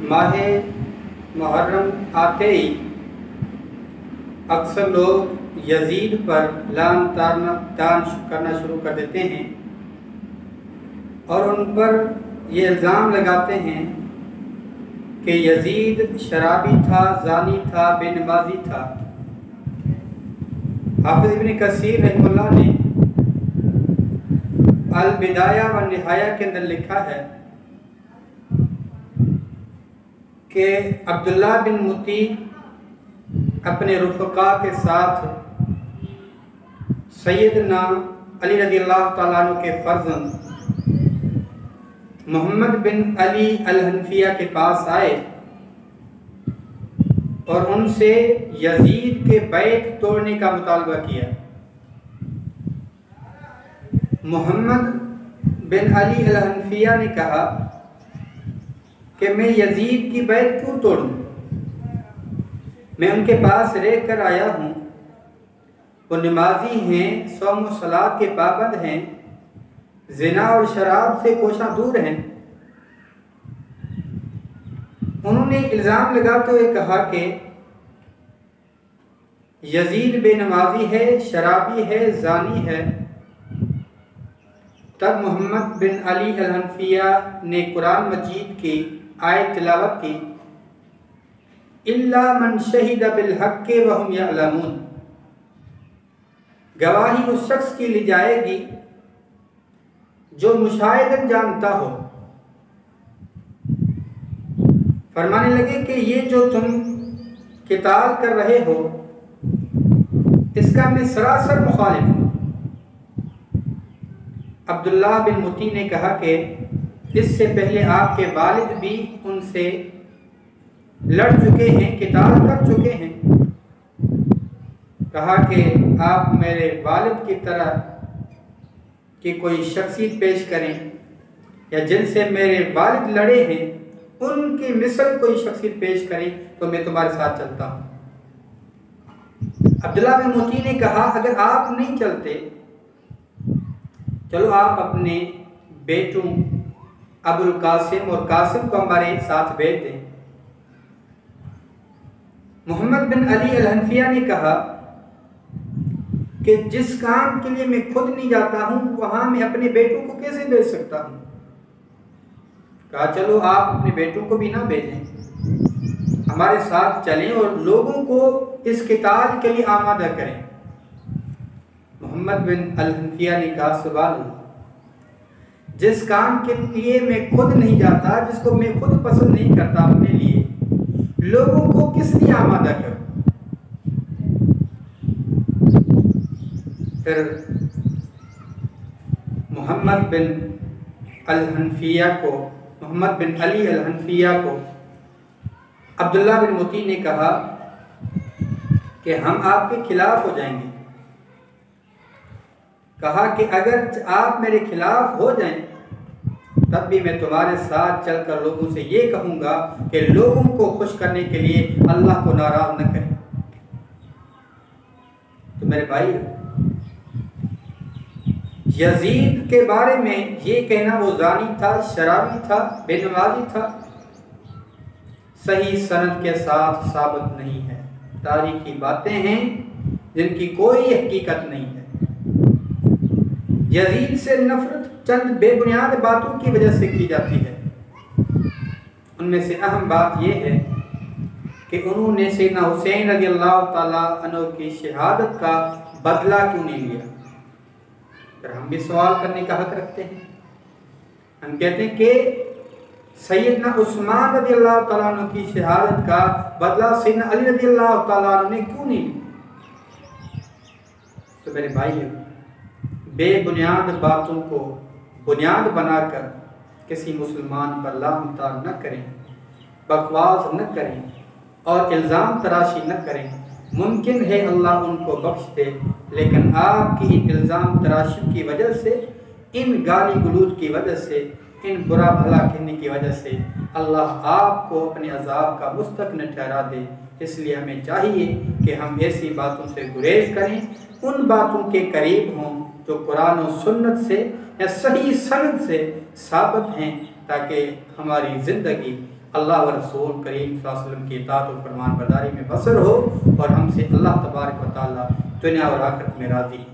माह मुहर्रम आते ही अक्सर लोग यजीद पर लान तान करना शुरू कर देते हैं और उन पर ये इल्ज़ाम लगाते हैं कि यजीद शराबी था, जानी था, बेनमाजी था। हाफिज़ इब्न कसीर रहमतुल्लाह ने अल बिदाया व निहाया के अंदर लिखा है कि अब्दुल्ला बिन मुती अपने रुफ़क़ा के साथ सैयदना अली रज़ियल्लाहु तआला अन्हु के फर्जंद मोहम्मद बिन अली अल हनफिया के पास आए और उनसे यजीद के बैत तोड़ने का मुतालबा किया। मोहम्मद बिन अली अल हनफिया ने कहा कि मैं यजीद की बैत क्यों तोड़ूं? मैं उनके पास रह कर आया हूँ, वो नमाजी हैं, सौम व सलात के पाबंद हैं, ज़िना और शराब से कोशा दूर हैं। उन्होंने इल्ज़ाम लगाते हुए कहा कि यजीद बेनमाजी है, शराबी है, जानी है। तब मोहम्मद बिन अली अल हनफिया ने कुरान मजीद की आयत तिलावत की, इल्ला मन शहीद बिल हक़्क़ि व हुम यअलमून। गवाही उस शख्स की ली जाएगी जो मुशाहिदन जानता हो। फरमाने लगे कि ये जो तुम किताल कर रहे हो इसका मैं सरासर मुखालिफ हूँ। अब्दुल्ला बिन मुती ने कहा कि इससे पहले आपके वालिद भी उनसे लड़ चुके हैं, किताल कर चुके हैं। कहा कि आप मेरे वालिद की तरह कि कोई शख्सियत पेश करें या जिनसे मेरे वालिद लड़े हैं उनकी मिसल कोई शख्सियत पेश करें तो मैं तुम्हारे साथ चलता हूँ। अब्दुल्ला बिन मुती ने कहा अगर आप नहीं चलते, चलो आप अपने बेटों अबुल कासिम और कासिम को हमारे साथ भेज दें। मोहम्मद बिन अली अल हनफिया ने कहा कि जिस काम के लिए मैं खुद नहीं जाता हूं वहां मैं अपने बेटों को कैसे भेज सकता हूं? कहा चलो आप अपने बेटों को भी ना भेजें, हमारे साथ चलें और लोगों को इस किताल के लिए आमादा करें। मोहम्मद बिन अल हनफिया ने कहा सुभान अल्लाह, जिस काम के लिए मैं खुद नहीं जाता, जिसको मैं खुद पसंद नहीं करता अपने लिए, लोगों को किस लिए आमादा करूं? फिर मोहम्मद बिन अली अल हनफिया को अब्दुल्ला बिन मुती ने कहा कि हम आपके खिलाफ हो जाएंगे। कहा कि अगर आप मेरे खिलाफ हो जाएं तब भी मैं तुम्हारे साथ चलकर लोगों से ये कहूँगा कि लोगों को खुश करने के लिए अल्लाह को नाराज न करें। तो मेरे भाई, यजीद के बारे में ये कहना वो जानी था, शराबी था, बेनमाजी था, सही सनद के साथ साबित नहीं है। तारीखी बातें हैं जिनकी कोई हकीकत नहीं है। यजीद से नफरत चंद बेबुनियाद बातों की वजह से की जाती है। उनमें से अहम बात यह है कि उन्होंने सैयदना हुसैन रज़ियल्लाहु ताला अन्हु की शहादत का बदला क्यों नहीं लिया? फिर हम भी सवाल करने का हक रखते हैं। हम कहते हैं कि सैयदना उस्मान रज़ियल्लाहु ताला अन्हु की शहादत का बदला सैयदना अली रज़ियल्लाहु ताला अन्हु ने क्यों नहीं लिया? तो मेरे भाई, बेबुनियाद बातों को बुनियाद बनाकर किसी मुसलमान पर लामतार न करें, बकवास न करें और इल्ज़ाम तराशी न करें। मुमकिन है अल्लाह उनको बख्श दे, लेकिन आपकी इल्ज़ाम तराशी की वजह से, इन गाली गलूज की वजह से, इन बुरा भला कहने की वजह से अल्लाह आपको अपने अज़ाब का मुस्तक न ठहरा दे। इसलिए हमें चाहिए कि हम ऐसी बातों से गुरेज करें, उन बातों के करीब हों जो कुरान और सुन्नत से या सही सनद से साबित हैं। ताकि हमारी ज़िंदगी अल्लाह व रसूल करीम सल्लल्लाहु अलैहि वसल्लम की इताअत और फरमान बरदारी में बसर हो और हमसे अल्लाह तबारक व तआला दुनिया और आखिरत में राज़ी